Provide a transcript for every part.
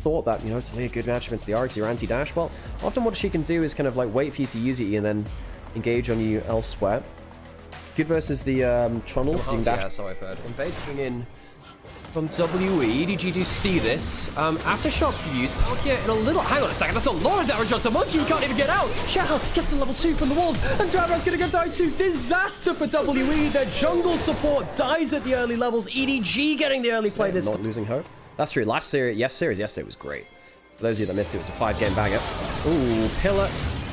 thought that, you know, to lay a good matchup into the Arcs, your anti-dash. Well, often what she can do is kind of like wait for you to use it and then engage on you elsewhere. Good versus the Trundle. Yeah, so I've heard. Invading in from WE. EDG do see this. Aftershock use. Palkia in a little... Hang on a second. That's a lot of damage onto Monkey. He can't even get out. Shao gets to level 2 from the walls. And Draven's going to go down to disaster for WE. Their jungle support dies at the early levels. EDG getting the early play this... Not losing hope. That's true. Last series... Yesterday was great. For those of you that missed it, it was a 5-game banger. Ooh, Pillar...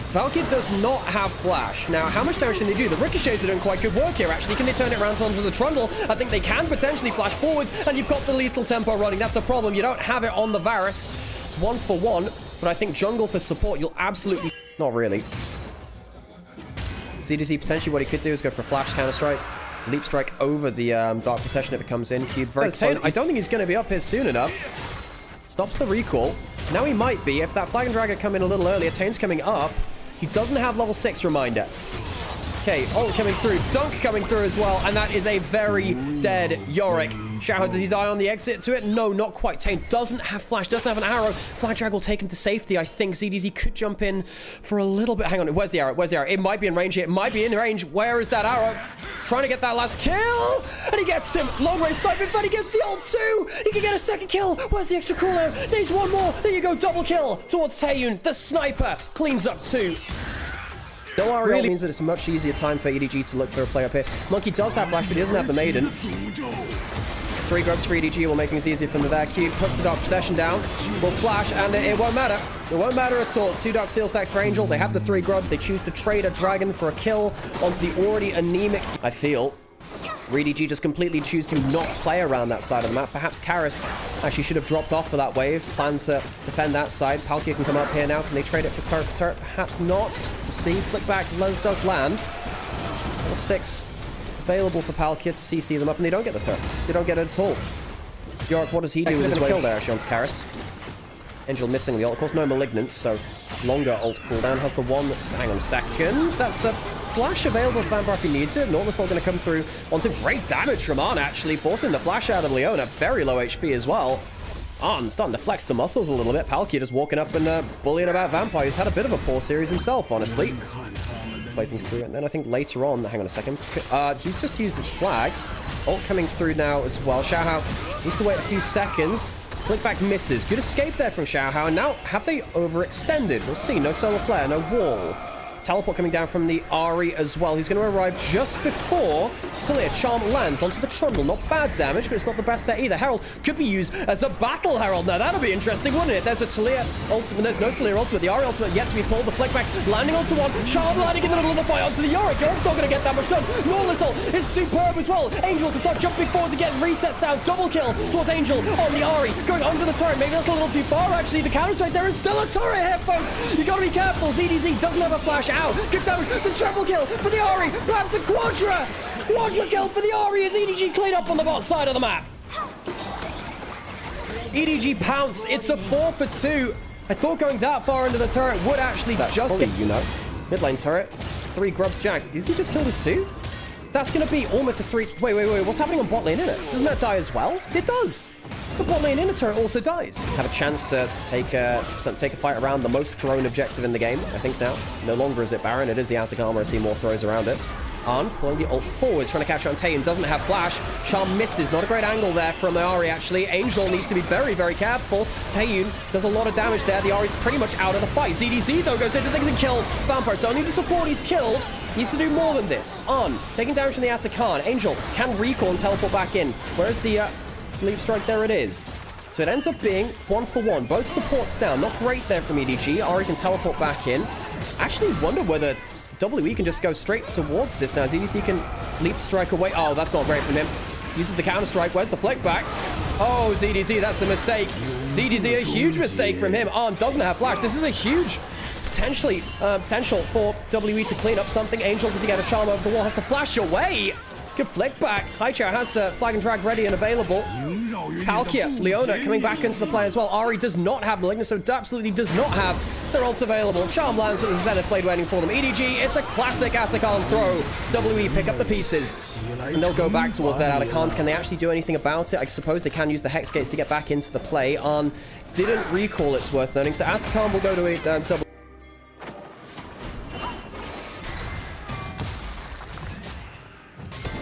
Valkyrie does not have flash. Now, how much damage can they do? The ricochets are doing quite good work here, actually. Can they turn it around onto the Trundle? I think they can potentially flash forwards, and you've got the lethal tempo running. That's a problem. You don't have it on the Varus. It's 1-for-1, but I think jungle for support, you'll absolutely... Not really. ZDZ, potentially what he could do is go for a flash counter-strike. Leap strike over the Dark Procession if it comes in. Cube very close. I don't think he's going to be up here soon enough. Stops the recall. Now he might be. If that Flag and Drag had come in a little earlier, Tane's coming up. He doesn't have level 6 reminder. Okay, ult coming through, dunk coming through as well, and that is a very dead Yorick. Shao, does he die on the exit to it? No, not quite. Tane doesn't have flash, doesn't have an arrow. Flag Drag will take him to safety. I think ZDZ could jump in for a little bit. Hang on, where's the arrow? Where's the arrow? It might be in range here. It might be in range. Where is that arrow? Trying to get that last kill, and he gets him. Long range snipe. In fact, he gets the ult too. He can get a second kill. Where's the extra cooldown? Needs one more. There you go, double kill towards Taeyun. The sniper cleans up too. No RL really means that it's a much easier time for EDG to look for a play up here. Monkey does have flash, but he doesn't have the Maiden. 3 grubs for EDG will make things easier from the there. Cube puts the Dark Procession down. Will flash, and it won't matter. It won't matter at all. 2 Dark Seal stacks for Angel. They have the 3 grubs. They choose to trade a dragon for a kill onto the already anemic. I feel EDG just completely choose to not play around that side of the map. Perhaps Karis actually should have dropped off for that wave. Plan to defend that side. Palkia can come up here now. Can they trade it for turret for turret? Perhaps not. We'll see. Flick back. Luz does land. Level 6 available for Palkia to CC them up, and they don't get the turret. They don't get it at all. Yorick, what does he do with his kill there? Actually onto Karis. Angel missing the ult. Of course, no Malignance, so longer ult cooldown. Has the one that's... Hang on a second. That's a flash available for Vampire if he needs it. Normal still going to come through onto great damage from Arn, actually. Forcing the flash out of Leona. Very low HP as well. Arn starting to flex the muscles a little bit. Palkia just walking up and bullying about Vampire. He's had a bit of a poor series himself, honestly. Play things through. And then I think later on... Hang on a second. He's just used his flag. Ult coming through now as well. Xiaohao needs to wait a few seconds. Flick back misses. Good escape there from Xiaohao. And now, have they overextended? We'll see. No solar flare, no wall. Teleport coming down from the Ahri as well. He's going to arrive just before Talia Charm lands onto the Trundle. Not bad damage, but it's not the best there either. Herald could be used as a Battle Herald. Now, that'll be interesting, wouldn't it? There's a Talia ultimate. There's no Talia ultimate. The Ahri ultimate yet to be pulled. The flick back landing onto one. Charm landing in the middle of the fight onto the Yorick. Yorick's not going to get that much done. Lawless ult is superb as well. Angel to start jumping forward to get resets down. Double kill towards Angel on the Ahri. Going under the turret. Maybe that's a little too far, actually. The counter strike. There is still a turret here, folks. You got to be careful. ZDZ doesn't have a flash out. Good damage. The triple kill for the Ahri. Perhaps a quadra. Quadra kill for the Ahri as EDG clean up on the bot side of the map. EDG pounce. It's a 4-for-2. I thought going that far into the turret would actually just get, you know. Mid lane turret. 3 grubs jacks. Does he just kill this 2? That's going to be almost a 3. Wait. What's happening on bot lane in it? Doesn't that die as well? It does. The bot lane inner turret also dies. Have a chance to take a fight around the most thrown objective in the game, I think now. No longer is it Baron, it is the Attic Armor. I see more throws around it. Arn pulling the ult forwards, trying to catch on Taeyun. Doesn't have flash. Charm misses. Not a great angle there from the Ahri, actually. Angel needs to be very, very careful. Taeyun does a lot of damage there. The Ahri's pretty much out of the fight. ZDZ, though, goes into things and kills. Vampire don't need the support he's killed. Needs to do more than this. Arn taking damage from the Atakan. Angel can recall and teleport back in. Where's the leap strike? There it is. So it ends up being 1-for-1. Both supports down. Not great there from EDG. Ahri can teleport back in. Actually wonder whether WE can just go straight towards this now. ZDC can leap strike away. Oh, that's not great from him. Uses the counter strike. Where's the flick back? Oh, ZDZ, that's a mistake. ZDZ, a huge mistake from him. Arn doesn't have flash. This is a huge potential for WE to clean up something. Angel, does he get a charm over the wall? Has to flash away. Good flick back. Haichao has the flag and drag ready and available. Palkia, Leona coming back into the play as well. Ari does not have Malignant, so absolutely does not have their ult available. Charm lands with the Zenith Blade waiting for them. EDG, it's a classic Atacon throw. WE pick up the pieces, and they'll go back towards that Atacon. Can they actually do anything about it? I suppose they can use the Hex Gates to get back into the play. Didn't recall, it's worth noting. So Atacon will go to a double.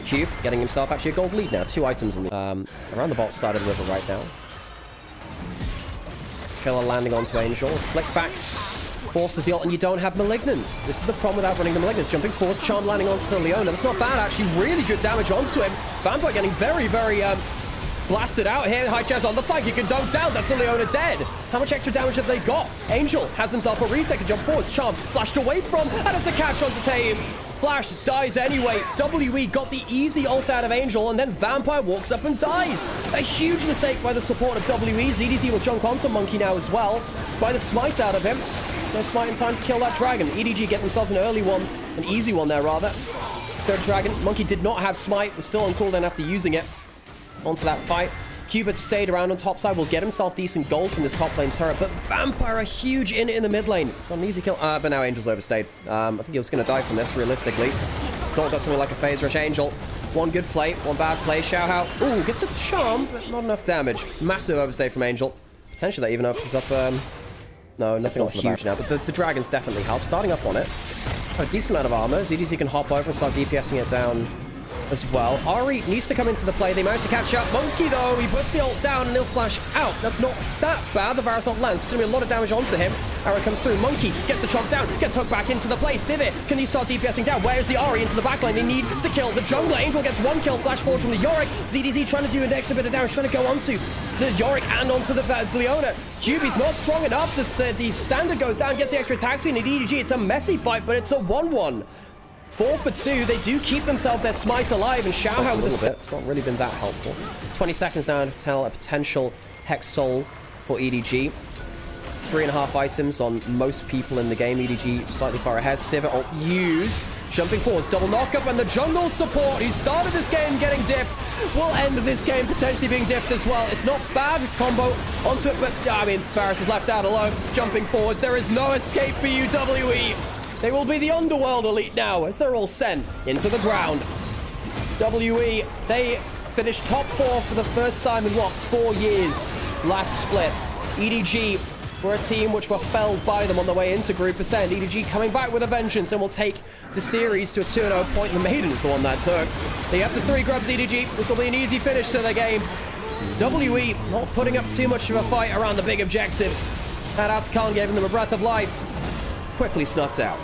Cube getting himself actually a gold lead now. 2 items in the, around the bot side of the river right now. Killer landing onto Angel. Flick back. Forces the ult, and you don't have Malignants. This is the problem without running the Malignants. Jumping force, Charm landing onto Leona. That's not bad, actually. Really good damage onto him. Vampire getting very, very blasted out here. High chest on the flank. You can dunk down. That's the Leona dead. How much extra damage have they got? Angel has himself a reset. Can jump forward. Charm flashed away from, and it's a catch onto Tame. Flash dies anyway. WE got the easy ult out of Angel, and then Vampire walks up and dies. A huge mistake by the support of WE. ZDZ will jump onto Monkey now as well. By the smite out of him. No smite in time to kill that dragon. EDG get themselves an early one. An easy one there, rather. Third dragon. Monkey did not have smite. Was still on cooldown after using it. Onto that fight. Cupid stayed around on top side. Will get himself decent gold from this top lane turret. But Vampire a huge in the mid lane. Got an easy kill. But now Angel's overstayed. I think he was going to die from this, realistically. Still got something like a phase rush. Angel. One good play. One bad play. Xiaohao. Ooh, gets a charm, but not enough damage. Massive overstay from Angel. Potentially that even opens up... no, nothing on huge now. But the dragons definitely help. Starting up on it. A decent amount of armor. ZDC can hop over and start DPSing it down as well. Ari needs to come into the play. They managed to catch up. Monkey, though, he puts the ult down and he'll flash out. That's not that bad. The Varus ult lands. It's going to be a lot of damage onto him. Arrow comes through. Monkey gets the chomp down. Gets hooked back into the play. Sivir, can you start DPSing down? Where's the Ari into the backline? They need to kill the jungler. Angel gets one kill. Flash forward from the Yorick. ZDZ trying to do an extra bit of damage. Trying to go onto the Yorick and onto the Leona. Chovy not strong enough. The standard goes down. Gets the extra attack speed. And EDG, it's a messy fight, but it's a 1-1. 4 for 2. They do keep themselves their smite alive, and Xiaohao with a bit. It's not really been that helpful. 20 seconds now to tell a potential Hex Soul for EDG. 3.5 items on most people in the game. EDG slightly far ahead. Sivir ult used. Jumping forwards, double knockup, and the jungle support who started this game getting dipped will end this game potentially being dipped as well. It's not bad combo onto it, but I mean, Varus is left out alone. Jumping forwards, there is no escape for you, WE. They will be the Underworld elite now as they're all sent into the ground. WE, they finished top 4 for the first time in, what, 4 years last split. EDG were a team which were felled by them on the way into Group Ascend. EDG coming back with a vengeance and will take the series to a 2-0 point. The Maiden is the one that took. They have the 3 grubs, EDG. This will be an easy finish to the game. WE not putting up too much of a fight around the big objectives. That Atacon gave them a breath of life. Quickly snuffed out.